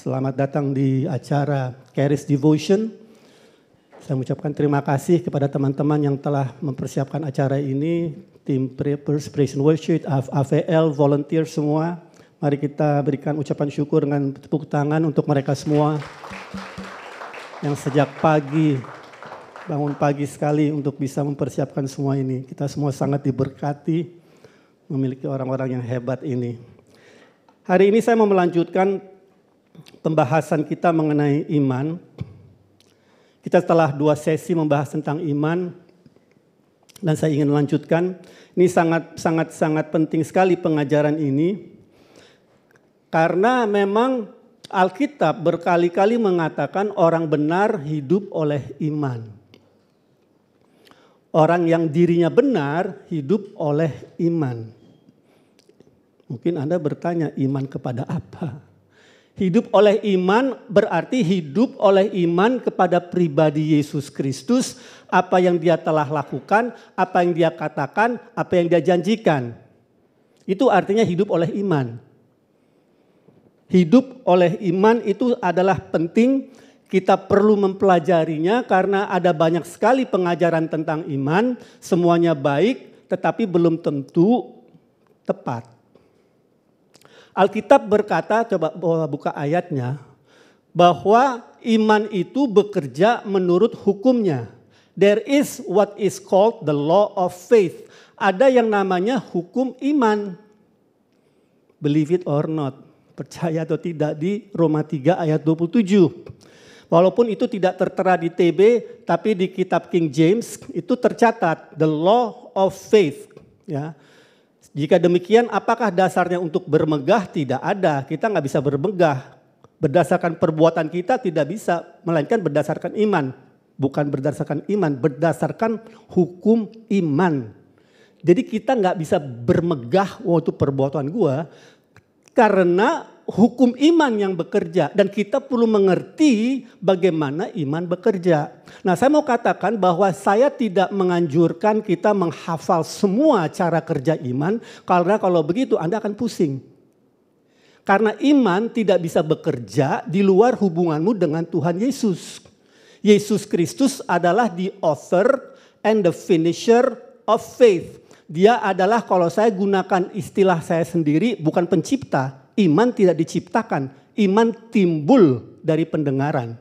Selamat datang di acara Charis Devotion. Saya mengucapkan terima kasih kepada teman-teman yang telah mempersiapkan acara ini, tim Praise and Worship, AVL, volunteer semua. Mari kita berikan ucapan syukur dengan tepuk tangan untuk mereka semua yang sejak pagi, bangun pagi sekali untuk bisa mempersiapkan semua ini. Kita semua sangat diberkati memiliki orang-orang yang hebat ini. Hari ini saya mau melanjutkan pembahasan kita mengenai iman. Kita telah 2 sesi membahas tentang iman dan saya ingin melanjutkan. Ini sangat penting sekali pengajaran ini karena memang Alkitab berkali-kali mengatakan orang benar hidup oleh iman. Orang yang dirinya benar hidup oleh iman. Mungkin Anda bertanya, iman kepada apa? Hidup oleh iman berarti hidup oleh iman kepada pribadi Yesus Kristus. Apa yang dia telah lakukan, apa yang dia katakan, apa yang dia janjikan. Itu artinya hidup oleh iman. Hidup oleh iman itu adalah penting. Kita perlu mempelajarinya karena ada banyak sekali pengajaran tentang iman. Semuanya baik tetapi belum tentu tepat. Alkitab berkata, coba buka ayatnya, bahwa iman itu bekerja menurut hukumnya. There is what is called the law of faith. Ada yang namanya hukum iman. Believe it or not, percaya atau tidak, di Roma 3 ayat 27. Walaupun itu tidak tertera di TB, tapi di kitab King James itu tercatat the law of faith. Ya. Jika demikian, apakah dasarnya untuk bermegah? Tidak ada. Kita nggak bisa bermegah. Berdasarkan perbuatan kita tidak bisa, melainkan berdasarkan iman. Bukan berdasarkan iman, berdasarkan hukum iman. Jadi kita nggak bisa bermegah waktu perbuatan gua karena hukum iman yang bekerja. Dan kita perlu mengerti bagaimana iman bekerja. Nah, saya mau katakan bahwa saya tidak menganjurkan kita menghafal semua cara kerja iman. Karena kalau begitu Anda akan pusing. Karena iman tidak bisa bekerja di luar hubunganmu dengan Tuhan Yesus. Yesus Kristus adalah the author and the finisher of faith. Dia adalah, kalau saya gunakan istilah saya sendiri, bukan pencipta. Iman tidak diciptakan, iman timbul dari pendengaran.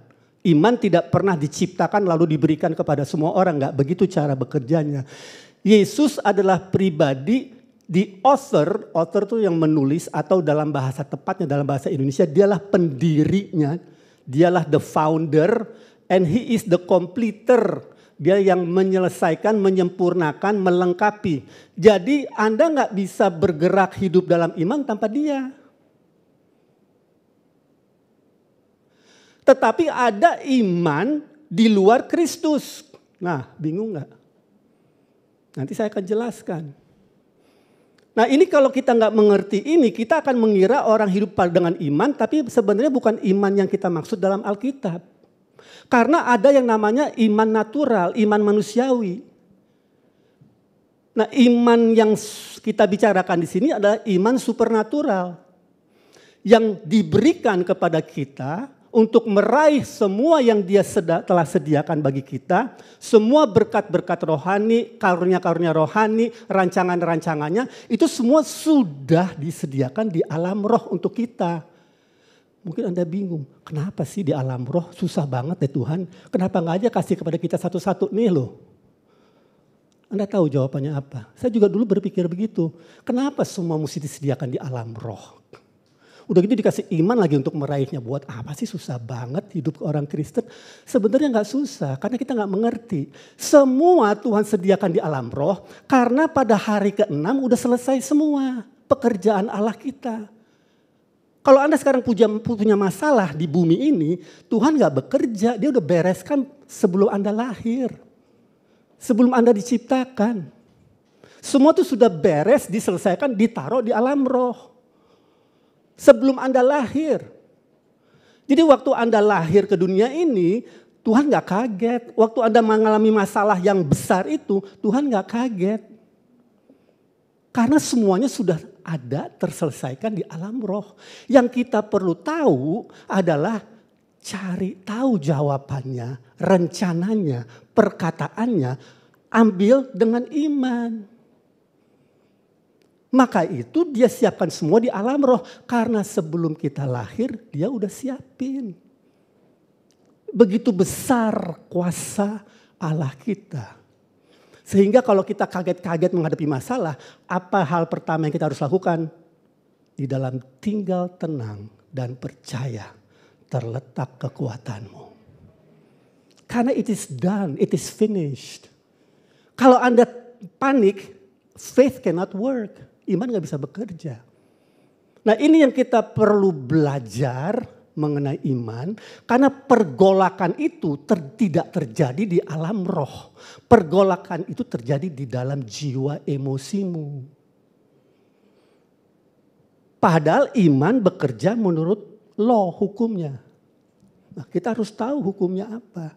Iman tidak pernah diciptakan lalu diberikan kepada semua orang, enggak begitu cara bekerjanya. Yesus adalah pribadi, the author itu yang menulis atau dalam bahasa tepatnya dalam bahasa Indonesia dialah pendirinya, dialah the founder and he is the completer. Dia yang menyelesaikan, menyempurnakan, melengkapi. Jadi Anda enggak bisa bergerak hidup dalam iman tanpa dia. Tetapi ada iman di luar Kristus. Nah, bingung nggak? Nanti saya akan jelaskan. Nah, ini kalau kita nggak mengerti ini, kita akan mengira orang hidup dengan iman, tapi sebenarnya bukan iman yang kita maksud dalam Alkitab. Karena ada yang namanya iman natural, iman manusiawi. Nah, iman yang kita bicarakan di sini adalah iman supernatural. Yang diberikan kepada kita untuk meraih semua yang dia telah sediakan bagi kita. Semua berkat-berkat rohani, karunia-karunia rohani, rancangan-rancangannya. Itu semua sudah disediakan di alam roh untuk kita. Mungkin Anda bingung, kenapa sih di alam roh susah banget deh Tuhan. Kenapa gak aja kasih kepada kita satu-satu nih loh. Anda tahu jawabannya apa? Saya juga dulu berpikir begitu. Kenapa semua mesti disediakan di alam roh? Udah gitu dikasih iman lagi untuk meraihnya. Buat apa sih susah banget hidup orang Kristen? Sebenarnya gak susah karena kita gak mengerti. Semua Tuhan sediakan di alam roh karena pada hari ke-6 udah selesai semua pekerjaan Allah kita. Kalau Anda sekarang punya masalah di bumi ini, Tuhan gak bekerja. Dia udah bereskan sebelum Anda lahir. Sebelum Anda diciptakan. Semua itu sudah beres, diselesaikan, ditaruh di alam roh. Sebelum Anda lahir. Jadi waktu Anda lahir ke dunia ini, Tuhan gak kaget. Waktu Anda mengalami masalah yang besar itu, Tuhan gak kaget. Karena semuanya sudah ada terselesaikan di alam roh. Yang kita perlu tahu adalah cari tahu jawabannya, rencananya, perkataannya, ambil dengan iman. Maka itu dia siapkan semua di alam roh. Karena sebelum kita lahir dia udah siapin. Begitu besar kuasa Allah kita. Sehingga kalau kita kaget-kaget menghadapi masalah, apa hal pertama yang kita harus lakukan? Di dalam tinggal tenang dan percaya terletak kekuatanmu. Karena it is done, it is finished. Kalau Anda panik, faith cannot work. Iman gak bisa bekerja. Nah ini yang kita perlu belajar mengenai iman, karena pergolakan itu tidak terjadi di alam roh. Pergolakan itu terjadi di dalam jiwa emosimu. Padahal iman bekerja menurut law, hukumnya. Nah, kita harus tahu hukumnya apa.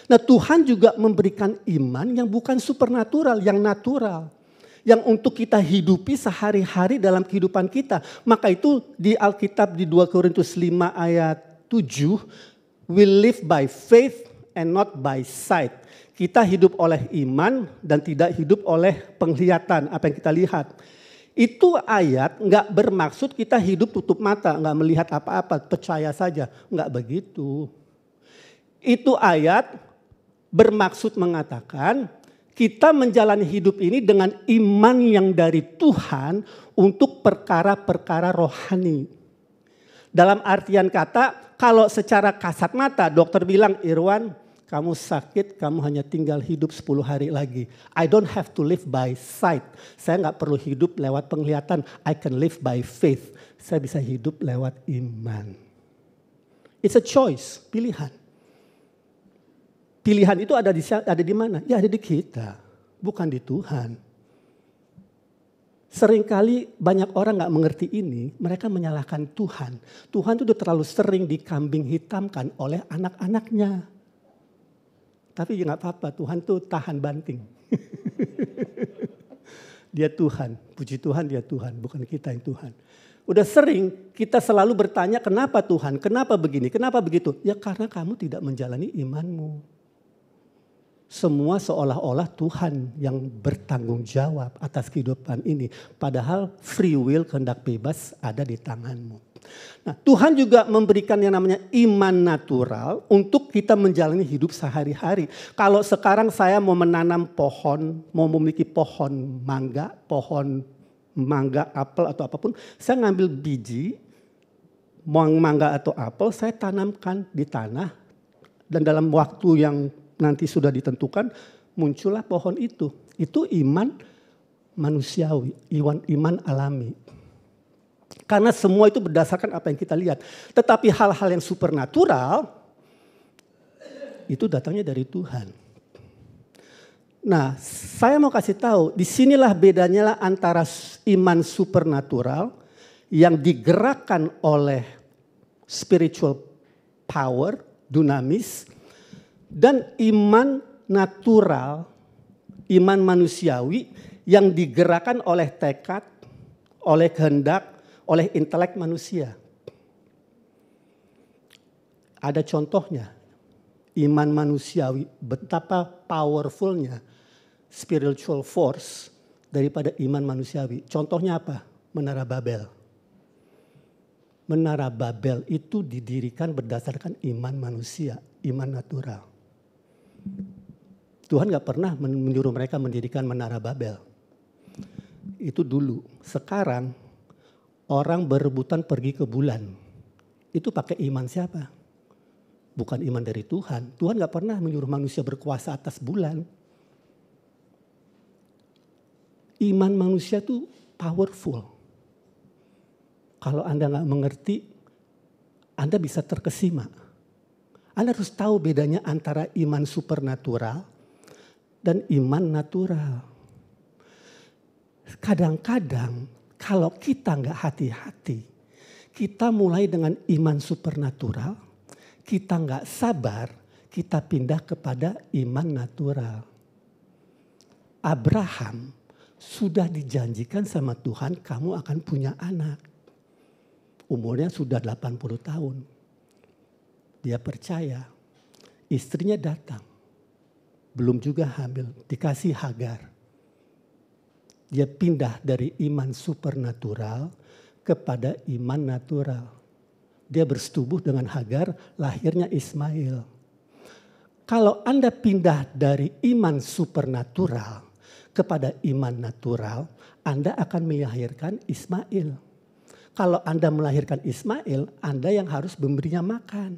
Nah Tuhan juga memberikan iman yang bukan supernatural, yang natural. Yang untuk kita hidupi sehari-hari dalam kehidupan kita. Maka itu di Alkitab di 2 Korintus 5 ayat 7. We live by faith and not by sight. Kita hidup oleh iman dan tidak hidup oleh penglihatan apa yang kita lihat. Itu ayat nggak bermaksud kita hidup tutup mata, nggak melihat apa-apa, percaya saja. Nggak begitu. Itu ayat bermaksud mengatakan kita menjalani hidup ini dengan iman yang dari Tuhan untuk perkara-perkara rohani. Dalam artian kata, kalau secara kasat mata dokter bilang, Irwan kamu sakit, kamu hanya tinggal hidup 10 hari lagi. I don't have to live by sight. Saya nggak perlu hidup lewat penglihatan. I can live by faith. Saya bisa hidup lewat iman. It's a choice, pilihan. Pilihan itu ada di mana? Ya ada di kita, bukan di Tuhan. Seringkali banyak orang gak mengerti ini, mereka menyalahkan Tuhan. Tuhan itu udah terlalu sering dikambing hitamkan oleh anak-anaknya. Tapi ya gak apa-apa, Tuhan tuh tahan banting. Dia Tuhan, puji Tuhan dia Tuhan, bukan kita yang Tuhan. Udah sering kita selalu bertanya kenapa Tuhan, kenapa begini, kenapa begitu. Ya karena kamu tidak menjalani imanmu. Semua seolah-olah Tuhan yang bertanggung jawab atas kehidupan ini. Padahal free will, kehendak bebas ada di tanganmu. Nah, Tuhan juga memberikan yang namanya iman natural untuk kita menjalani hidup sehari-hari. Kalau sekarang saya mau menanam pohon, mau memiliki pohon mangga, apel atau apapun. Saya ngambil biji, mangga atau apel, saya tanamkan di tanah. Dan dalam waktu yang nanti sudah ditentukan, muncullah pohon itu. Itu iman manusiawi, iman alami. Karena semua itu berdasarkan apa yang kita lihat. Tetapi hal-hal yang supernatural, itu datangnya dari Tuhan. Nah, saya mau kasih tahu, disinilah bedanya lah antara iman supernatural yang digerakkan oleh spiritual power, dunamis, dan iman natural, iman manusiawi yang digerakkan oleh tekad, oleh kehendak, oleh intelek manusia. Ada contohnya, iman manusiawi betapa powerfulnya spiritual force daripada iman manusiawi. Contohnya apa? Menara Babel. Menara Babel itu didirikan berdasarkan iman manusia, iman natural. Tuhan gak pernah menyuruh mereka mendirikan menara Babel. Itu dulu. Sekarang orang berebutan pergi ke bulan. Itu pakai iman siapa? Bukan iman dari Tuhan. Tuhan gak pernah menyuruh manusia berkuasa atas bulan. Iman manusia itu powerful. Kalau Anda gak mengerti, Anda bisa terkesima. Anda harus tahu bedanya antara iman supernatural dan iman natural. Kadang-kadang kalau kita nggak hati-hati, kita mulai dengan iman supernatural, kita nggak sabar, kita pindah kepada iman natural. Abraham sudah dijanjikan sama Tuhan kamu akan punya anak. Umurnya sudah 80 tahun. Dia percaya, istrinya datang. Belum juga hamil, dikasih Hagar. Dia pindah dari iman supernatural kepada iman natural. Dia bersetubuh dengan Hagar, lahirnya Ismail. Kalau Anda pindah dari iman supernatural kepada iman natural, Anda akan melahirkan Ismail. Kalau Anda melahirkan Ismail, Anda yang harus memberinya makan.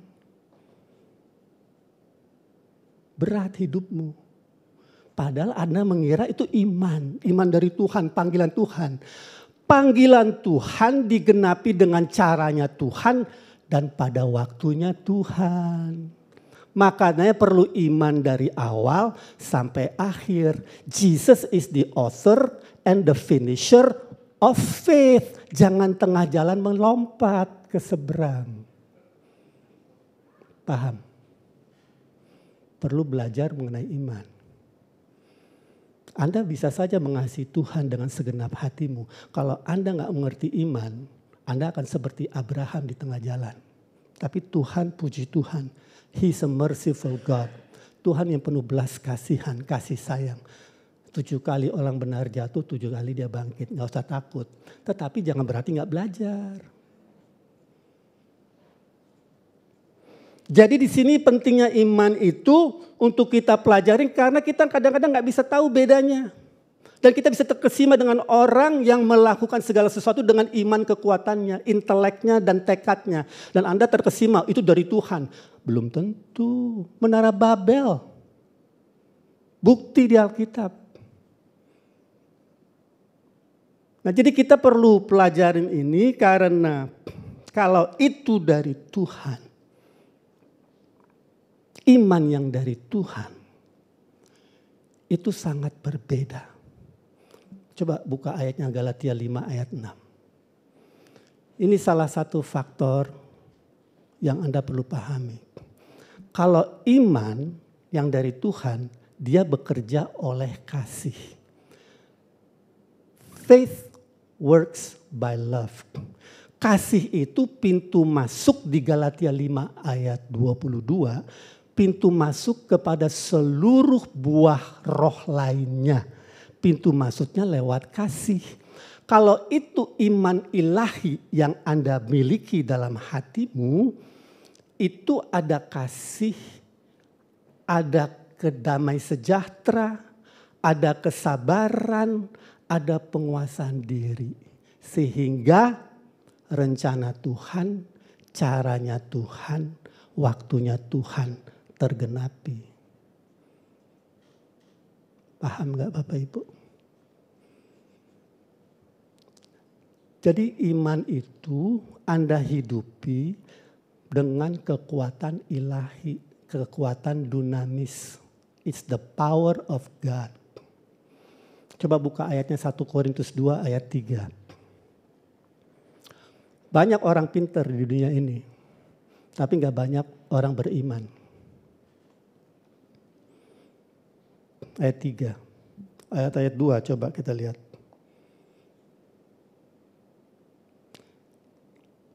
Berat hidupmu. Padahal Anda mengira itu iman dari Tuhan, panggilan Tuhan. Panggilan Tuhan digenapi dengan caranya Tuhan dan pada waktunya Tuhan. Makanya perlu iman dari awal sampai akhir. Jesus is the author and the finisher of faith. Jangan tengah jalan melompat ke seberang. Paham? Perlu belajar mengenai iman. Anda bisa saja mengasihi Tuhan dengan segenap hatimu. Kalau Anda nggak mengerti iman, Anda akan seperti Abraham di tengah jalan. Tapi Tuhan, puji Tuhan, He's a merciful God. Tuhan yang penuh belas kasihan, kasih sayang. 7 kali orang benar jatuh, 7 kali dia bangkit. Nggak usah takut. Tetapi jangan berarti nggak belajar. Jadi di sini pentingnya iman itu untuk kita pelajarin karena kita kadang-kadang nggak bisa tahu bedanya. Dan kita bisa terkesima dengan orang yang melakukan segala sesuatu dengan iman kekuatannya, inteleknya dan tekadnya. Dan Anda terkesima itu dari Tuhan. Belum tentu. Menara Babel. Bukti di Alkitab. Nah jadi kita perlu pelajarin ini karena kalau itu dari Tuhan. Iman yang dari Tuhan itu sangat berbeda. Coba buka ayatnya Galatia 5 ayat 6. Ini salah satu faktor yang Anda perlu pahami. Kalau iman yang dari Tuhan, dia bekerja oleh kasih. Faith works by love. Kasih itu pintu masuk di Galatia 5 ayat 22. Pintu masuk kepada seluruh buah roh lainnya. Pintu masuknya lewat kasih. Kalau itu iman ilahi yang Anda miliki dalam hatimu, itu ada kasih, ada kedamai sejahtera, ada kesabaran, ada penguasaan diri. Sehingga rencana Tuhan, caranya Tuhan, waktunya Tuhan tergenapi. Paham gak Bapak Ibu? Jadi iman itu Anda hidupi dengan kekuatan ilahi, kekuatan dunamis. It's the power of God. Coba buka ayatnya 1 Korintus 2 ayat 3. Banyak orang pintar di dunia ini, tapi gak banyak orang beriman. Ayat 3. Ayat 2 coba kita lihat.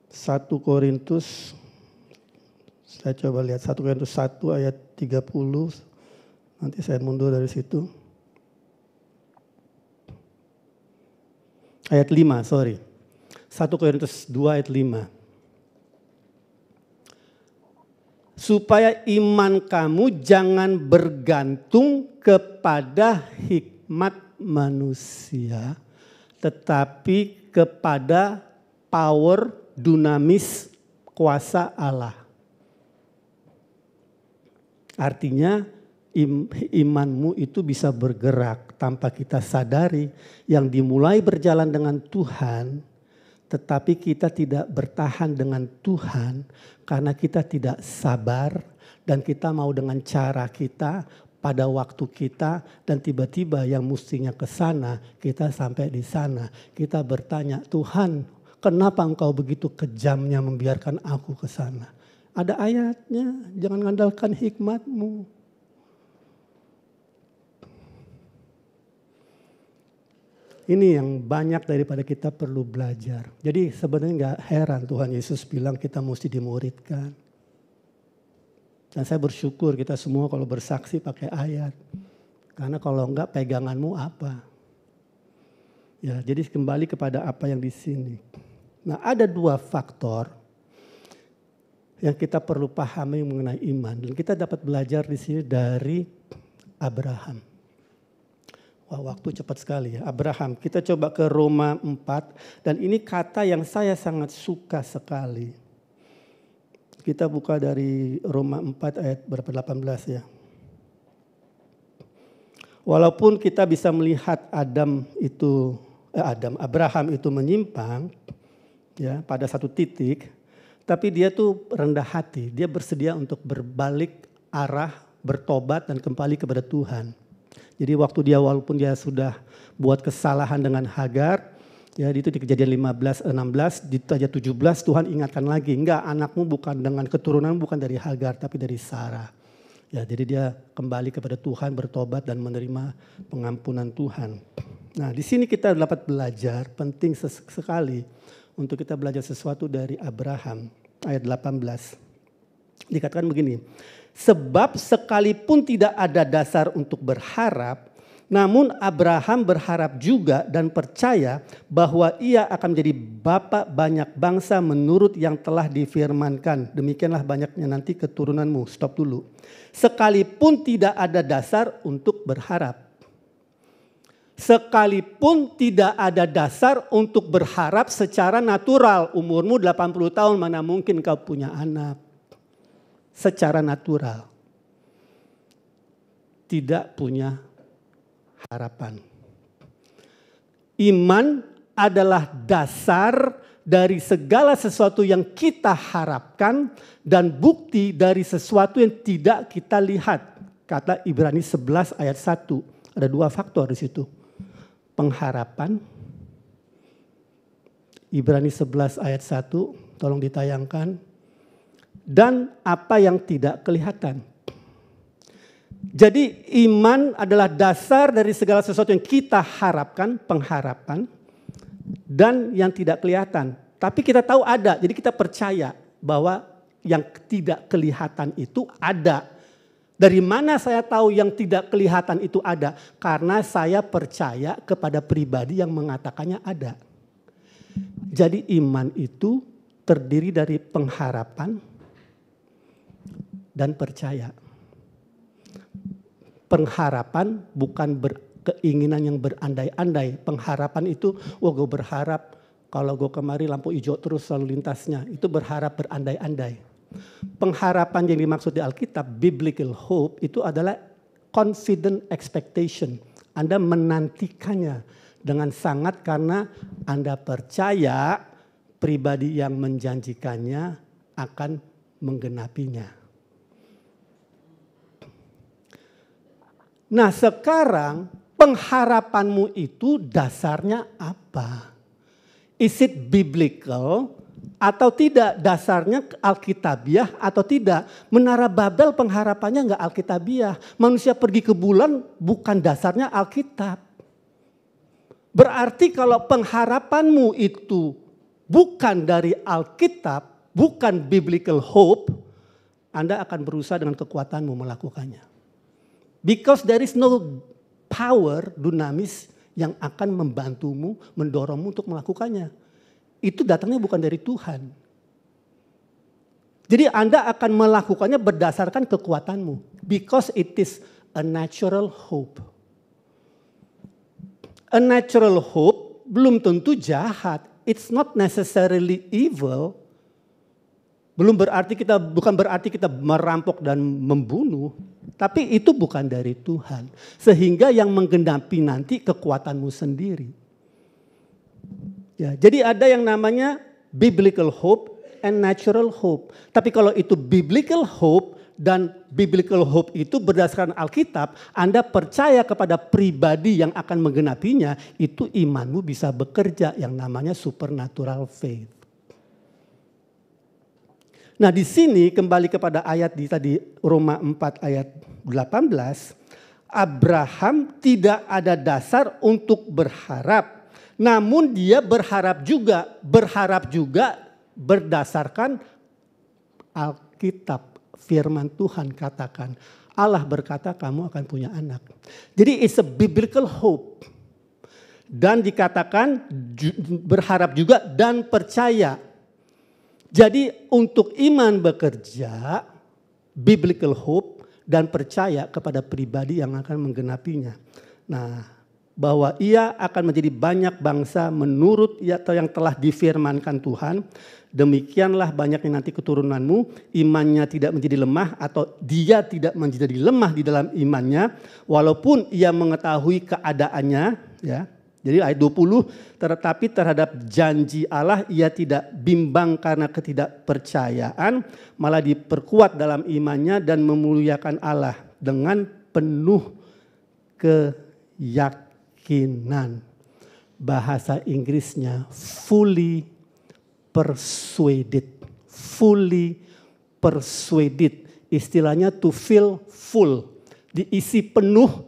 1 Korintus, saya coba lihat 1 Korintus 1 ayat 30. Nanti saya mundur dari situ. Ayat 5, sorry. 1 Korintus 2 ayat 5. Supaya iman kamu jangan bergantung kepada hikmat manusia, tetapi kepada power dunamis kuasa Allah. Artinya imanmu itu bisa bergerak tanpa kita sadari, yang dimulai berjalan dengan Tuhan, tetapi kita tidak bertahan dengan Tuhan karena kita tidak sabar dan kita mau dengan cara kita pada waktu kita, dan tiba-tiba yang mestinya ke sana kita sampai di sana. Kita bertanya, Tuhan, kenapa Engkau begitu kejamnya membiarkan aku ke sana? Ada ayatnya, jangan mengandalkan hikmatmu. Ini yang banyak daripada kita perlu belajar. Jadi sebenarnya nggak heran Tuhan Yesus bilang kita mesti dimuridkan. Dan saya bersyukur kita semua kalau bersaksi pakai ayat. Karena kalau enggak peganganmu apa? Ya, jadi kembali kepada apa yang di sini. Nah, ada dua faktor yang kita perlu pahami mengenai iman. Dan kita dapat belajar di sini dari Abraham. Wah, waktu cepat sekali ya. Abraham, kita coba ke Roma 4. Dan ini kata yang saya sangat suka sekali. Kita buka dari Roma 4 ayat berapa 18 ya. Walaupun kita bisa melihat Abraham itu menyimpang ya pada satu titik, tapi dia tuh rendah hati. Dia bersedia untuk berbalik arah, bertobat dan kembali kepada Tuhan. Jadi waktu walaupun dia sudah buat kesalahan dengan Hagar, ya itu di Kejadian 15:16, di ayat 17 Tuhan ingatkan lagi, enggak, anakmu bukan dengan keturunan bukan dari Hagar tapi dari Sarah. Ya, jadi dia kembali kepada Tuhan, bertobat dan menerima pengampunan Tuhan. Nah, di sini kita dapat belajar, penting sekali untuk kita belajar sesuatu dari Abraham, ayat 18. Dikatakan begini, sebab sekalipun tidak ada dasar untuk berharap, namun Abraham berharap juga dan percaya bahwa ia akan menjadi bapa banyak bangsa menurut yang telah difirmankan. Demikianlah banyaknya nanti keturunanmu. Stop dulu. Sekalipun tidak ada dasar untuk berharap. Sekalipun tidak ada dasar untuk berharap secara natural. Umurmu 80 tahun mana mungkin kau punya anak. Secara natural. Tidak punya harapan. Iman adalah dasar dari segala sesuatu yang kita harapkan dan bukti dari sesuatu yang tidak kita lihat. Kata Ibrani 11 ayat 1. Ada dua faktor di situ. Pengharapan. Ibrani 11 ayat 1. Tolong ditayangkan. Dan apa yang tidak kelihatan. Jadi iman adalah dasar dari segala sesuatu yang kita harapkan, pengharapan. Dan yang tidak kelihatan. Tapi kita tahu ada, jadi kita percaya bahwa yang tidak kelihatan itu ada. Dari mana saya tahu yang tidak kelihatan itu ada? Karena saya percaya kepada pribadi yang mengatakannya ada. Jadi iman itu terdiri dari pengharapan dan percaya. Pengharapan bukan keinginan yang berandai-andai. Pengharapan itu, gue berharap kalau gue kemari lampu hijau terus lalu lintasnya. Itu berharap berandai-andai. Pengharapan yang dimaksud di Alkitab, biblical hope, itu adalah confident expectation. Anda menantikannya dengan sangat karena Anda percaya pribadi yang menjanjikannya akan menggenapinya. Nah sekarang pengharapanmu itu dasarnya apa? Is it biblical atau tidak? Dasarnya alkitabiah atau tidak? Menara Babel pengharapannya enggak alkitabiah. Manusia pergi ke bulan bukan dasarnya Alkitab. Berarti kalau pengharapanmu itu bukan dari Alkitab, bukan biblical hope, Anda akan berusaha dengan kekuatanmu melakukannya. Because there is no power dinamis yang akan membantumu, mendorongmu untuk melakukannya. Itu datangnya bukan dari Tuhan. Jadi Anda akan melakukannya berdasarkan kekuatanmu. Because it is a natural hope. A natural hope belum tentu jahat. It's not necessarily evil. Bukan berarti kita merampok dan membunuh. Tapi itu bukan dari Tuhan. Sehingga yang menggenapi nanti kekuatanmu sendiri. Ya, jadi ada yang namanya biblical hope and natural hope. Tapi kalau itu biblical hope dan biblical hope itu berdasarkan Alkitab, Anda percaya kepada pribadi yang akan menggenapinya, itu imanmu bisa bekerja yang namanya supernatural faith. Nah di sini kembali kepada ayat di tadi Roma 4 ayat 18. Abraham tidak ada dasar untuk berharap. Namun dia berharap juga berdasarkan Alkitab, firman Tuhan katakan. Allah berkata kamu akan punya anak. Jadi it's a biblical hope. Dan dikatakan berharap juga dan percaya. Jadi untuk iman bekerja, biblical hope dan percaya kepada pribadi yang akan menggenapinya. Nah, bahwa ia akan menjadi banyak bangsa menurut atau yang telah difirmankan Tuhan. Demikianlah banyaknya nanti keturunanmu, imannya tidak menjadi lemah atau dia tidak menjadi lemah di dalam imannya. Walaupun ia mengetahui keadaannya, ya. Jadi ayat 20, tetapi terhadap janji Allah ia tidak bimbang karena ketidakpercayaan, malah diperkuat dalam imannya dan memuliakan Allah dengan penuh keyakinan. Bahasa Inggrisnya fully persuaded. Fully persuaded. Istilahnya to feel full. Diisi penuh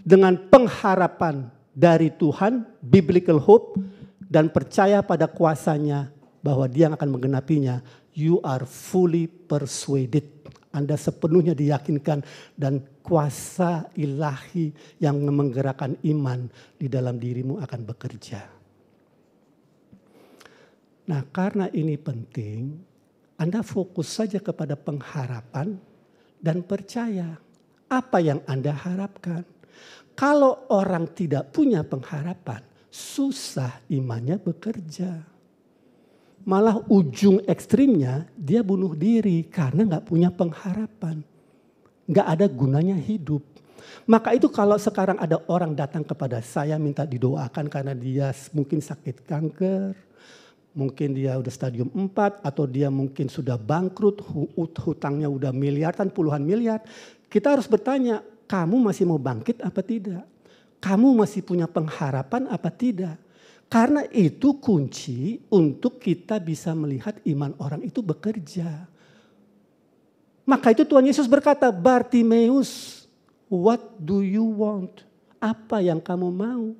dengan pengharapan dari Tuhan, biblical hope, dan percaya pada kuasanya bahwa dia akan menggenapinya. You are fully persuaded. Anda sepenuhnya diyakinkan dan kuasa ilahi yang menggerakkan iman di dalam dirimu akan bekerja. Nah, karena ini penting, Anda fokus saja kepada pengharapan dan percaya. Apa yang Anda harapkan? Kalau orang tidak punya pengharapan, susah imannya bekerja. Malah ujung ekstrimnya dia bunuh diri karena gak punya pengharapan. Gak ada gunanya hidup. Maka itu kalau sekarang ada orang datang kepada saya minta didoakan karena dia mungkin sakit kanker. Mungkin dia udah stadium 4 atau dia mungkin sudah bangkrut, hutangnya udah miliaran, puluhan miliar. Kita harus bertanya, kamu masih mau bangkit apa tidak? Kamu masih punya pengharapan apa tidak? Karena itu kunci untuk kita bisa melihat iman orang itu bekerja. Maka itu Tuhan Yesus berkata, Bartimeus, what do you want? Apa yang kamu mau?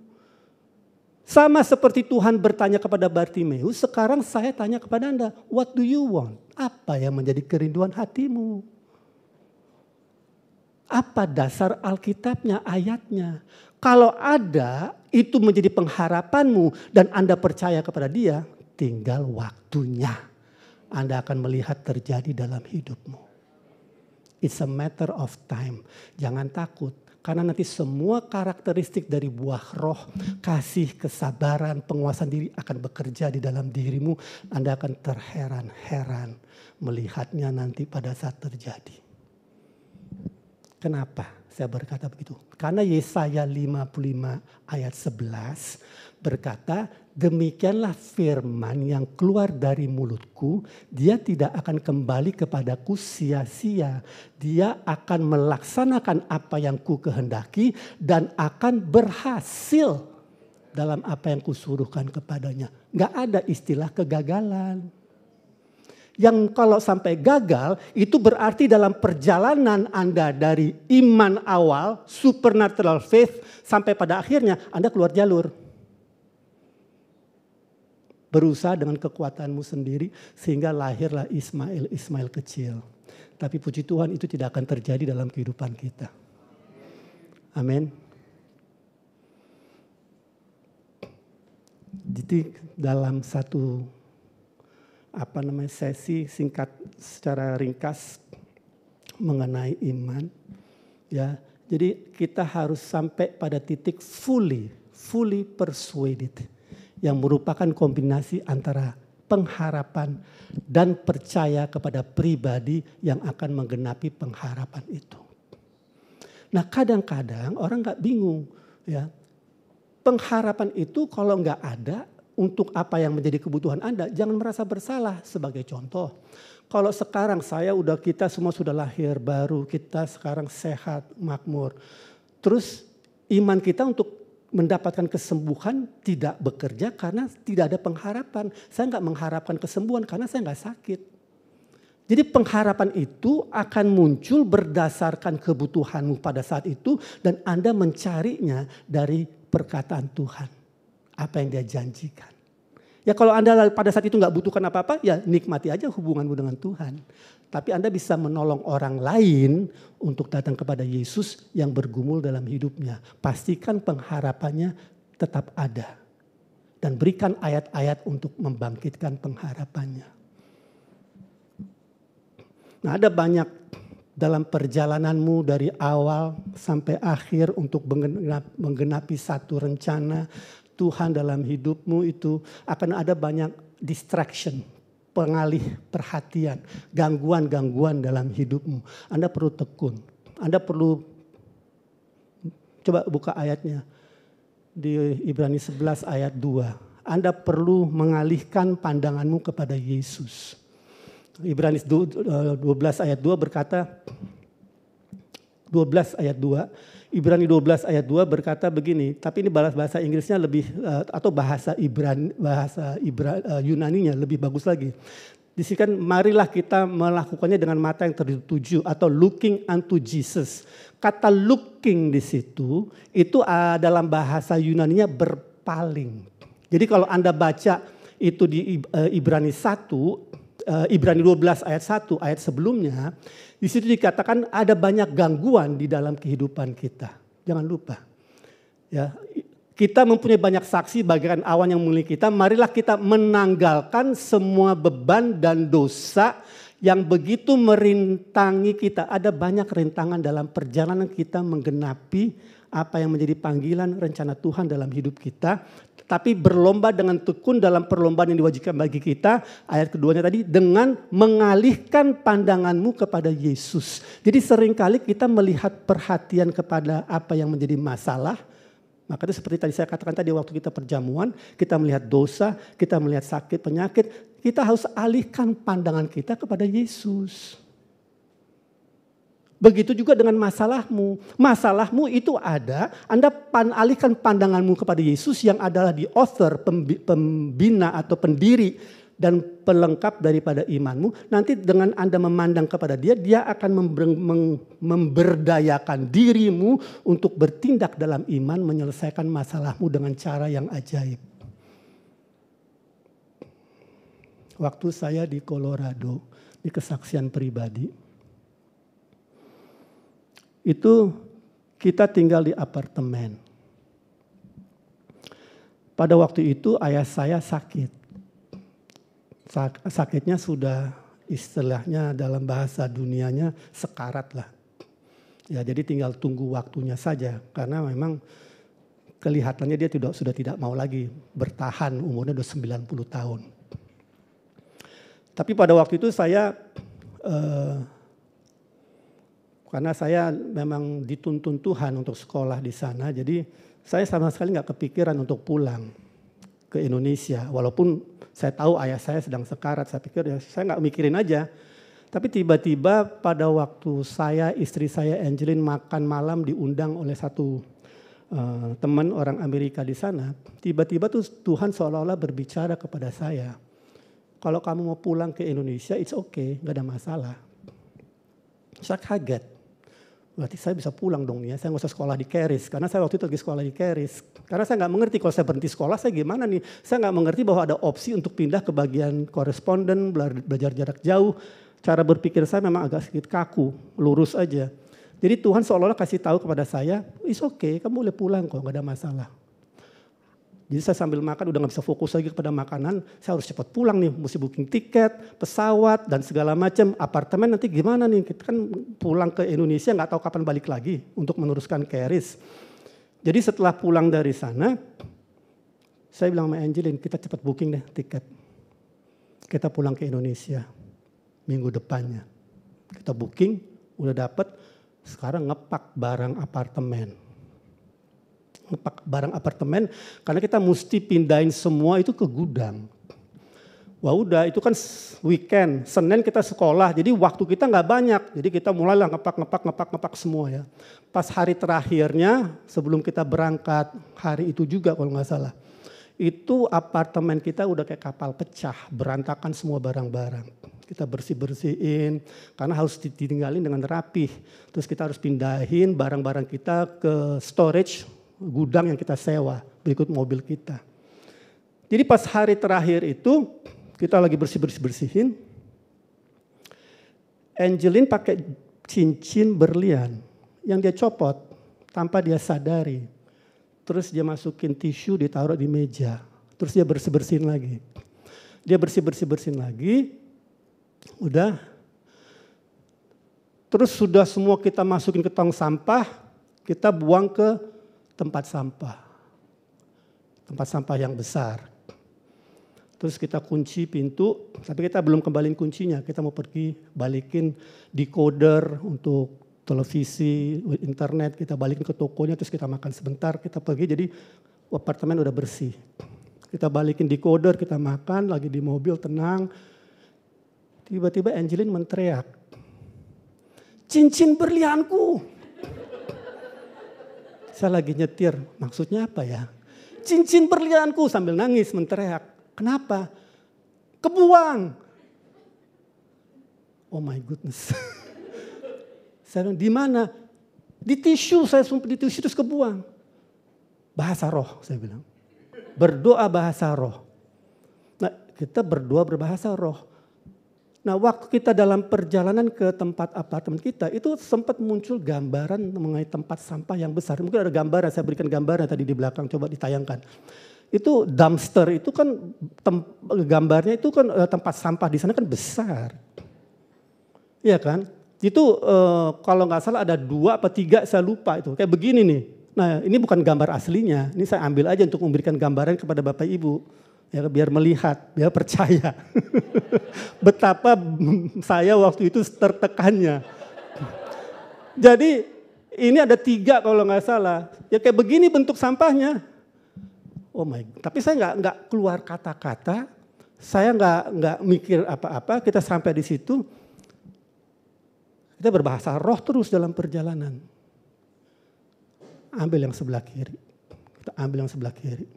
Sama seperti Tuhan bertanya kepada Bartimeus, sekarang saya tanya kepada Anda, what do you want? Apa yang menjadi kerinduan hatimu? Apa dasar Alkitabnya, ayatnya? Kalau ada, itu menjadi pengharapanmu dan Anda percaya kepada dia, tinggal waktunya. Anda akan melihat terjadi dalam hidupmu. It's a matter of time. Jangan takut. Karena nanti semua karakteristik dari buah roh, kasih, kesabaran, penguasaan diri akan bekerja di dalam dirimu. Anda akan terheran-heran melihatnya nanti pada saat terjadi. Kenapa saya berkata begitu? Karena Yesaya 55 ayat 11 berkata, demikianlah firman yang keluar dari mulutku, dia tidak akan kembali kepadaku sia-sia. Dia akan melaksanakan apa yang ku kehendaki dan akan berhasil dalam apa yang kusuruhkan kepadanya. Gak ada istilah kegagalan. Yang kalau sampai gagal itu berarti dalam perjalanan Anda dari iman awal, supernatural faith, sampai pada akhirnya Anda keluar jalur. Berusaha dengan kekuatanmu sendiri sehingga lahirlah Ismail kecil. Tapi puji Tuhan itu tidak akan terjadi dalam kehidupan kita. Amin. Jadi dalam satu sesi singkat secara ringkas mengenai iman, ya. Jadi kita harus sampai pada titik fully persuaded, yang merupakan kombinasi antara pengharapan dan percaya kepada pribadi yang akan menggenapi pengharapan itu. Nah, kadang-kadang orang nggak bingung, ya. Pengharapan itu kalau nggak ada, untuk apa yang menjadi kebutuhan Anda, jangan merasa bersalah. Sebagai contoh, kalau sekarang kita semua sudah lahir baru, kita sekarang sehat, makmur. Terus iman kita untuk mendapatkan kesembuhan tidak bekerja karena tidak ada pengharapan. Saya nggak mengharapkan kesembuhan karena saya nggak sakit. Jadi pengharapan itu akan muncul berdasarkan kebutuhanmu pada saat itu dan Anda mencarinya dari perkataan Tuhan. apa yang dia janjikan. Ya kalau Anda pada saat itu nggak butuhkan apa-apa, ya nikmati aja hubunganmu dengan Tuhan. Tapi Anda bisa menolong orang lain untuk datang kepada Yesus yang bergumul dalam hidupnya. Pastikan pengharapannya tetap ada. Dan berikan ayat-ayat untuk membangkitkan pengharapannya. Nah, ada banyak dalam perjalananmu dari awal sampai akhir untuk menggenapi satu rencana Tuhan dalam hidupmu, itu akan ada banyak distraction, pengalih perhatian, gangguan-gangguan dalam hidupmu. Anda perlu tekun. Anda perlu, coba buka ayatnya di Ibrani 11 ayat 2. Anda perlu mengalihkan pandanganmu kepada Yesus. Ibrani 12 ayat 2 berkata, 12 ayat 2, Ibrani 12 ayat 2 berkata begini, tapi ini bahasa Inggrisnya lebih atau bahasa Yunaninya lebih bagus lagi. Di sini kan marilah kita melakukannya dengan mata yang tertuju atau looking unto Jesus. Kata looking di situ itu dalam bahasa Yunaninya berpaling. Jadi kalau Anda baca itu di Ibrani 1, Ibrani 12 ayat 1 ayat sebelumnya, di situ dikatakan ada banyak gangguan di dalam kehidupan kita. Jangan lupa. Ya, kita mempunyai banyak saksi bagaikan awan yang mengelilingi kita. Marilah kita menanggalkan semua beban dan dosa yang begitu merintangi kita. Ada banyak rintangan dalam perjalanan kita menggenapi apa yang menjadi panggilan rencana Tuhan dalam hidup kita. Tapi berlomba dengan tekun dalam perlombaan yang diwajibkan bagi kita. Ayat keduanya tadi, dengan mengalihkan pandanganmu kepada Yesus. Jadi seringkali kita melihat perhatian kepada apa yang menjadi masalah. Maka itu seperti tadi saya katakan tadi waktu kita perjamuan, kita melihat dosa, kita melihat sakit, penyakit. Kita harus alihkan pandangan kita kepada Yesus. Begitu juga dengan masalahmu. Masalahmu itu ada, Anda alihkan pandanganmu kepada Yesus yang adalah the author, pembina atau pendiri dan pelengkap daripada imanmu. Nanti dengan Anda memandang kepada dia, dia akan memberdayakan dirimu untuk bertindak dalam iman, menyelesaikan masalahmu dengan cara yang ajaib. Waktu saya di Colorado, di kesaksian pribadi, itu kita tinggal di apartemen. Pada waktu itu ayah saya sakit. Sakitnya sudah istilahnya dalam bahasa dunianya sekarat lah. Ya, jadi tinggal tunggu waktunya saja. Karena memang kelihatannya dia sudah tidak mau lagi bertahan, umurnya sudah 90 tahun. Tapi pada waktu itu saya karena saya memang dituntun Tuhan untuk sekolah di sana, jadi saya sama sekali nggak kepikiran untuk pulang ke Indonesia. Walaupun saya tahu ayah saya sedang sekarat, saya pikir ya saya nggak mikirin aja. Tapi tiba-tiba pada waktu saya, istri saya Angelin makan malam diundang oleh satu teman orang Amerika di sana, tiba-tiba tuh Tuhan seolah-olah berbicara kepada saya, kalau kamu mau pulang ke Indonesia, it's okay, nggak ada masalah. Saya kaget. Berarti saya bisa pulang dong ya, saya nggak usah sekolah di Keris. Karena saya waktu itu lagi sekolah di Keris. Karena saya nggak mengerti kalau saya berhenti sekolah, saya gimana nih. Saya nggak mengerti bahwa ada opsi untuk pindah ke bagian koresponden, belajar jarak jauh. Cara berpikir saya memang agak sedikit kaku, lurus aja. Jadi Tuhan seolah-olah kasih tahu kepada saya, it's okay, kamu boleh pulang kok, nggak ada masalah. Jadi saya sambil makan udah gak bisa fokus lagi kepada makanan, saya harus cepat pulang nih, mesti booking tiket, pesawat dan segala macam. Apartemen nanti gimana nih, kita kan pulang ke Indonesia gak tahu kapan balik lagi untuk meneruskan Keris. Jadi setelah pulang dari sana, saya bilang sama Angelin, kita cepat booking deh tiket. Kita pulang ke Indonesia minggu depannya. Kita booking, udah dapet, sekarang ngepak barang apartemen. Barang apartemen karena kita mesti pindahin semua itu ke gudang. Wah udah itu kan weekend, Senin kita sekolah jadi waktu kita nggak banyak. Jadi kita mulailah ngepak semua ya. Pas hari terakhirnya sebelum kita berangkat hari itu juga kalau nggak salah. Itu apartemen kita udah kayak kapal pecah, berantakan semua barang-barang. Kita bersih-bersihin karena harus ditinggalin dengan rapih. Terus kita harus pindahin barang-barang kita ke storage, gudang yang kita sewa berikut mobil kita. Jadi pas hari terakhir itu kita lagi bersihin. Angelin pakai cincin berlian yang dia copot tanpa dia sadari. Terus dia masukin tisu, ditaruh di meja. Terus dia bersihin lagi. Dia bersihin lagi. Udah. Terus sudah semua kita masukin ke tong sampah, kita buang ke tempat sampah. Tempat sampah yang besar. Terus kita kunci pintu, tapi kita belum kembaliin kuncinya. Kita mau pergi balikin decoder untuk televisi, internet, kita balikin ke tokonya, terus kita makan sebentar, kita pergi, jadi apartemen udah bersih. Kita balikin decoder, kita makan, lagi di mobil tenang. Tiba-tiba Angelin menteriak, cincin berlianku. Saya lagi nyetir, maksudnya apa ya? Cincin berlianku, sambil nangis menteriak. Kenapa? Kebuang. Oh my goodness. Saya bilang, di mana? Di tisu, saya sumpah di tisu terus kebuang. Bahasa roh, saya bilang. Berdoa bahasa roh. Nah, kita berdoa berbahasa roh. Nah, waktu kita dalam perjalanan ke tempat apartemen kita, itu sempat muncul gambaran mengenai tempat sampah yang besar. Mungkin ada gambaran, saya berikan gambaran tadi di belakang, coba ditayangkan. Itu dumpster, itu kan gambarnya itu kan tempat sampah di sana kan besar. Iya kan? Itu kalau nggak salah ada 2 apa 3, saya lupa itu. Kayak begini nih. Nah, ini bukan gambar aslinya. Ini saya ambil aja untuk memberikan gambaran kepada Bapak Ibu. Ya, biar melihat, biar percaya. Betapa saya waktu itu tertekannya. Jadi ini ada 3 kalau nggak salah. Ya kayak begini bentuk sampahnya. Oh my God. Tapi saya nggak keluar kata-kata. Saya nggak mikir apa-apa. Kita sampai di situ. Kita berbahasa roh terus dalam perjalanan. Ambil yang sebelah kiri. Kita ambil yang sebelah kiri.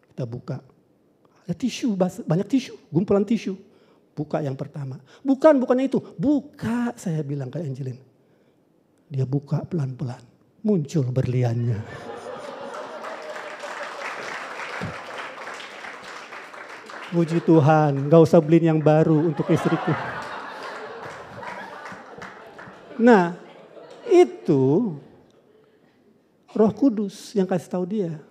Kita buka. Ada tisu, banyak tisu, gumpulan tisu. Buka yang pertama. Bukannya itu. Buka, saya bilang ke Angelin. Dia buka pelan-pelan. Muncul berliannya. Puji Tuhan, gak usah beliin yang baru untuk istriku. Nah, itu Roh Kudus yang kasih tahu dia.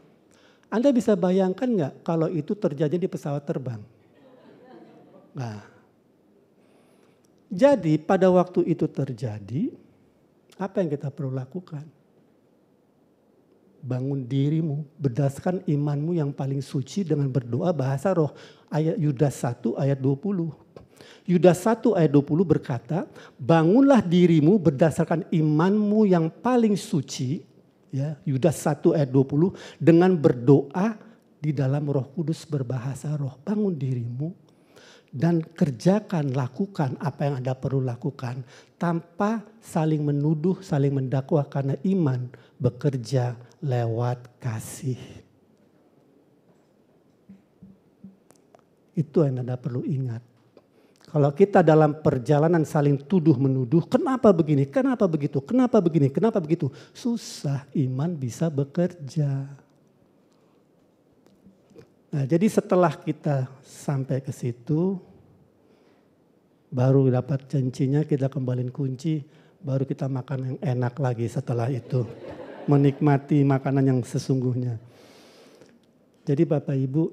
Anda bisa bayangkan gak kalau itu terjadi di pesawat terbang? Nah, jadi pada waktu itu terjadi, apa yang kita perlu lakukan? Bangun dirimu berdasarkan imanmu yang paling suci dengan berdoa bahasa roh. Ayat Yudas 1 ayat 20. Yudas 1 ayat 20 berkata, bangunlah dirimu berdasarkan imanmu yang paling suci. Ya, Yudas 1 ayat 20 dengan berdoa di dalam Roh Kudus berbahasa roh. Bangun dirimu dan kerjakan, lakukan apa yang Anda perlu lakukan tanpa saling menuduh, saling mendakwa karena iman bekerja lewat kasih. Itu yang Anda perlu ingat. Kalau kita dalam perjalanan saling tuduh menuduh, kenapa begini, kenapa begitu, kenapa begini, kenapa begitu. Susah iman bisa bekerja. Nah, jadi setelah kita sampai ke situ, baru dapat cincinnya, kita kembaliin kunci, baru kita makan yang enak lagi setelah itu. Menikmati makanan yang sesungguhnya. Jadi Bapak Ibu,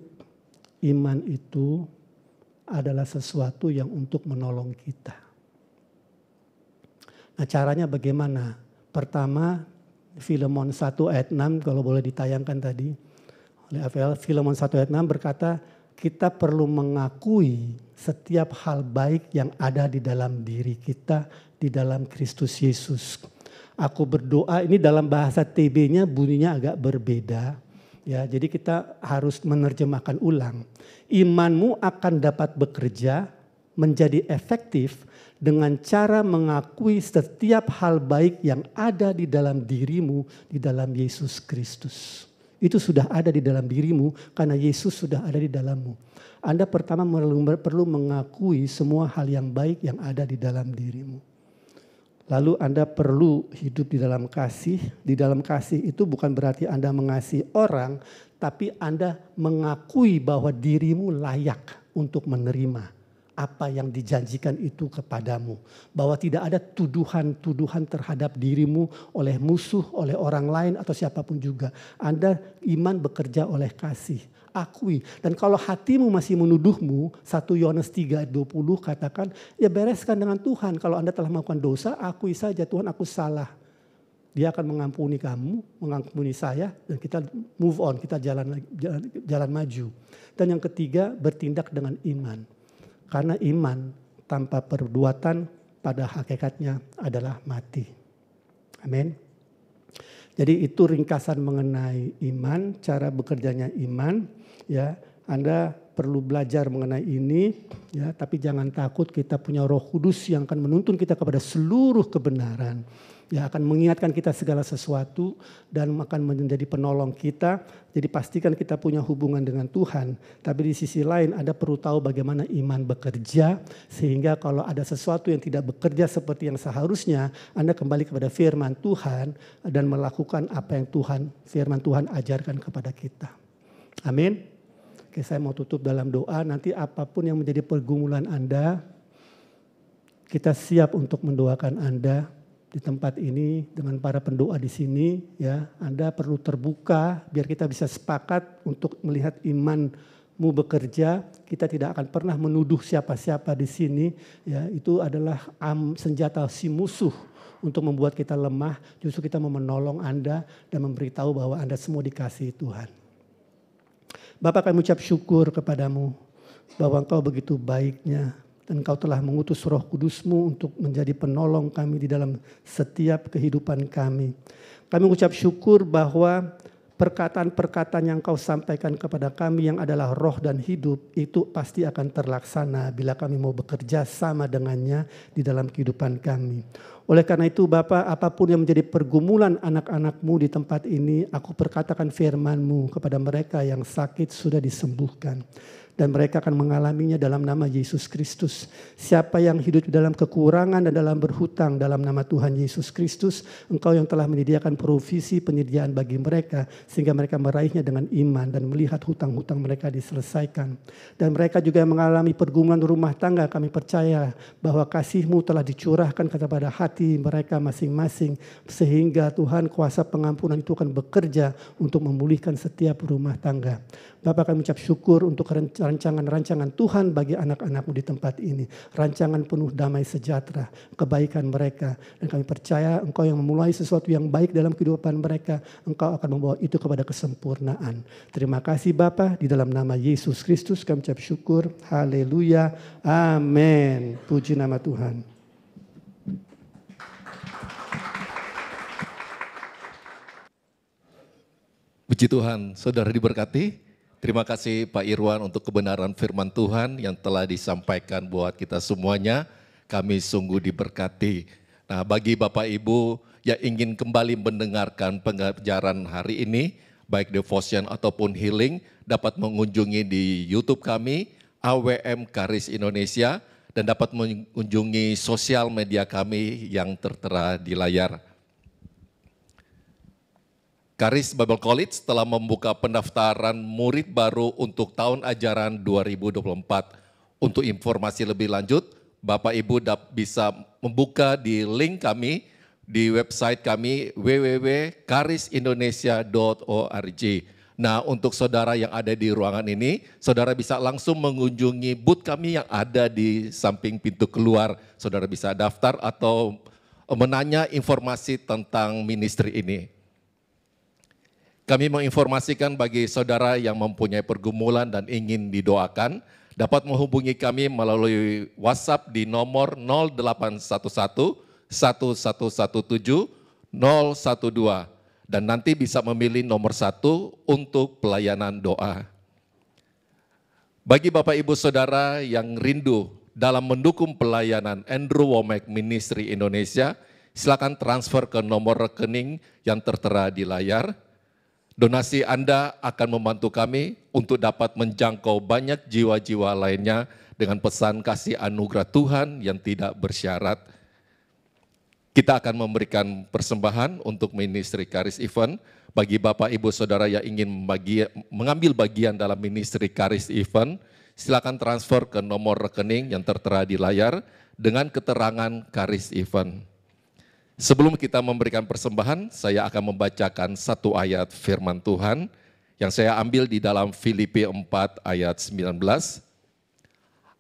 iman itu adalah sesuatu yang untuk menolong kita. Nah, caranya bagaimana? Pertama, Filemon 1 ayat 6 kalau boleh ditayangkan tadi. Oleh AVL, Filemon 1 ayat 6 berkata, kita perlu mengakui setiap hal baik yang ada di dalam diri kita, di dalam Kristus Yesus. Aku berdoa, ini dalam bahasa TB-nya bunyinya agak berbeda. Ya, jadi kita harus menerjemahkan ulang. Imanmu akan dapat bekerja menjadi efektif dengan cara mengakui setiap hal baik yang ada di dalam dirimu, di dalam Yesus Kristus. Itu sudah ada di dalam dirimu karena Yesus sudah ada di dalammu. Anda pertama perlu mengakui semua hal yang baik yang ada di dalam dirimu. Lalu Anda perlu hidup di dalam kasih. Di dalam kasih itu bukan berarti Anda mengasihi orang, tapi Anda mengakui bahwa dirimu layak untuk menerima apa yang dijanjikan itu kepadamu. Bahwa tidak ada tuduhan-tuduhan terhadap dirimu oleh musuh, oleh orang lain atau siapapun juga. Anda iman bekerja oleh kasih. Akui. Dan kalau hatimu masih menuduhmu, 1 Yohanes 3 ayat 20 katakan, ya bereskan dengan Tuhan. Kalau Anda telah melakukan dosa, akui saja, Tuhan aku salah. Dia akan mengampuni kamu, mengampuni saya, dan kita move on, kita jalan maju. Dan yang ketiga, bertindak dengan iman. Karena iman tanpa perbuatan pada hakikatnya adalah mati. Amin. Jadi itu ringkasan mengenai iman, cara bekerjanya iman. Ya, Anda perlu belajar mengenai ini, ya. Tapi jangan takut, kita punya Roh Kudus yang akan menuntun kita kepada seluruh kebenaran. Ya, akan mengingatkan kita segala sesuatu dan akan menjadi penolong kita. Jadi pastikan kita punya hubungan dengan Tuhan. Tapi di sisi lain Anda perlu tahu bagaimana iman bekerja. Sehingga kalau ada sesuatu yang tidak bekerja seperti yang seharusnya, Anda kembali kepada firman Tuhan dan melakukan apa yang firman Tuhan ajarkan kepada kita. Amin. Oke, saya mau tutup dalam doa. Nanti apapun yang menjadi pergumulan Anda, kita siap untuk mendoakan Anda. Di tempat ini dengan para pendoa di sini, ya, Anda perlu terbuka biar kita bisa sepakat untuk melihat imanmu bekerja. Kita tidak akan pernah menuduh siapa-siapa di sini, ya. Itu adalah senjata si musuh untuk membuat kita lemah. Justru kita mau menolong Anda dan memberitahu bahwa Anda semua dikasihi Tuhan. Bapak, kami ucap syukur kepadamu bahwa Engkau begitu baiknya. Dan Engkau telah mengutus Roh Kudus-Mu untuk menjadi penolong kami di dalam setiap kehidupan kami. Kami mengucap syukur bahwa perkataan-perkataan yang Kau sampaikan kepada kami yang adalah roh dan hidup itu pasti akan terlaksana bila kami mau bekerja sama dengannya di dalam kehidupan kami. Oleh karena itu Bapa, apapun yang menjadi pergumulan anak-anak-Mu di tempat ini, aku perkatakan firman-Mu kepada mereka yang sakit sudah disembuhkan. Dan mereka akan mengalaminya dalam nama Yesus Kristus. Siapa yang hidup dalam kekurangan dan dalam berhutang dalam nama Tuhan Yesus Kristus, Engkau yang telah menyediakan provisi penyediaan bagi mereka, sehingga mereka meraihnya dengan iman dan melihat hutang-hutang mereka diselesaikan. Dan mereka juga yang mengalami pergumulan rumah tangga, kami percaya bahwa kasih-Mu telah dicurahkan kepada hati mereka masing-masing, sehingga Tuhan kuasa pengampunan itu akan bekerja untuk memulihkan setiap rumah tangga. Bapak, kami ucap syukur untuk rancangan-rancangan Tuhan bagi anak-anak-Mu di tempat ini. Rancangan penuh damai sejahtera, kebaikan mereka. Dan kami percaya Engkau yang memulai sesuatu yang baik dalam kehidupan mereka, Engkau akan membawa itu kepada kesempurnaan. Terima kasih Bapa, di dalam nama Yesus Kristus kami ucap syukur. Haleluya. Amin. Puji nama Tuhan. Puji Tuhan, saudara diberkati. Terima kasih Pak Irwan untuk kebenaran firman Tuhan yang telah disampaikan buat kita semuanya. Kami sungguh diberkati. Nah, bagi Bapak Ibu yang ingin kembali mendengarkan pengajaran hari ini, baik devotion ataupun healing, dapat mengunjungi di YouTube kami, AWM Karis Indonesia, dan dapat mengunjungi sosial media kami yang tertera di layar. Karis Bible College telah membuka pendaftaran murid baru untuk tahun ajaran 2024. Untuk informasi lebih lanjut, Bapak Ibu bisa membuka di link kami di website kami www.karisindonesia.org. Nah, untuk saudara yang ada di ruangan ini, saudara bisa langsung mengunjungi booth kami yang ada di samping pintu keluar. Saudara bisa daftar atau menanya informasi tentang ministry ini. Kami menginformasikan bagi saudara yang mempunyai pergumulan dan ingin didoakan, dapat menghubungi kami melalui WhatsApp di nomor 0811 1117 012 dan nanti bisa memilih nomor 1 untuk pelayanan doa. Bagi Bapak Ibu Saudara yang rindu dalam mendukung pelayanan Andrew Womack Ministry Indonesia, silakan transfer ke nomor rekening yang tertera di layar. Donasi Anda akan membantu kami untuk dapat menjangkau banyak jiwa-jiwa lainnya dengan pesan kasih anugerah Tuhan yang tidak bersyarat. Kita akan memberikan persembahan untuk ministry Charis Event. Bagi Bapak Ibu Saudara yang ingin mengambil bagian dalam ministry Charis Event, silakan transfer ke nomor rekening yang tertera di layar dengan keterangan Charis Event. Sebelum kita memberikan persembahan, saya akan membacakan satu ayat firman Tuhan yang saya ambil di dalam Filipi 4 ayat 19.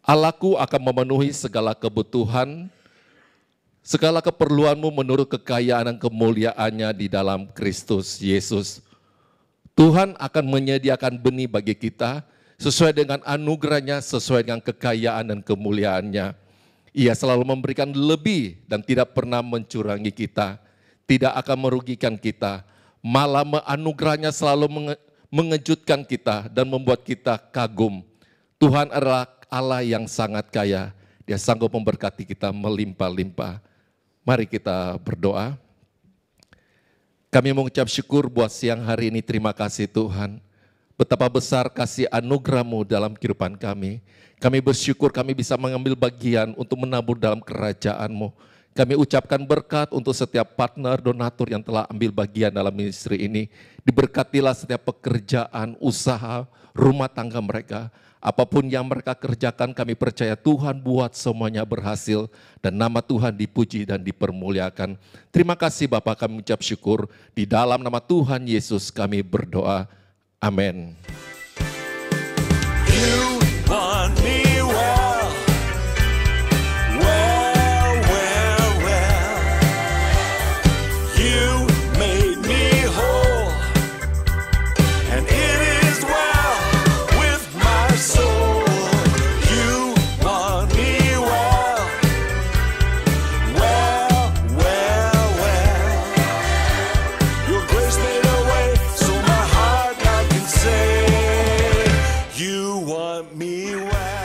Allahku akan memenuhi segala kebutuhan, segala keperluanmu menurut kekayaan dan kemuliaannya di dalam Kristus Yesus. Tuhan akan menyediakan benih bagi kita sesuai dengan anugerahnya, sesuai dengan kekayaan dan kemuliaannya. Ia selalu memberikan lebih dan tidak pernah mencurangi kita, tidak akan merugikan kita, malah anugerahnya selalu mengejutkan kita dan membuat kita kagum. Tuhan adalah Allah yang sangat kaya, Dia sanggup memberkati kita melimpah-limpah. Mari kita berdoa. Kami mengucap syukur buat siang hari ini, terima kasih Tuhan. Betapa besar kasih anugerah-Mu dalam kehidupan kami. Kami bersyukur kami bisa mengambil bagian untuk menabur dalam kerajaan-Mu. Kami ucapkan berkat untuk setiap partner, donatur yang telah ambil bagian dalam ministry ini. Diberkatilah setiap pekerjaan, usaha, rumah tangga mereka. Apapun yang mereka kerjakan, kami percaya Tuhan buat semuanya berhasil dan nama Tuhan dipuji dan dipermuliakan. Terima kasih Bapa, kami ucap syukur. Di dalam nama Tuhan Yesus kami berdoa. Amin. You want me well, well, well, well. You made me whole, and it is well with my soul. You want me well, well, well, well. Your grace made a way, so my heart now can say, you want me well.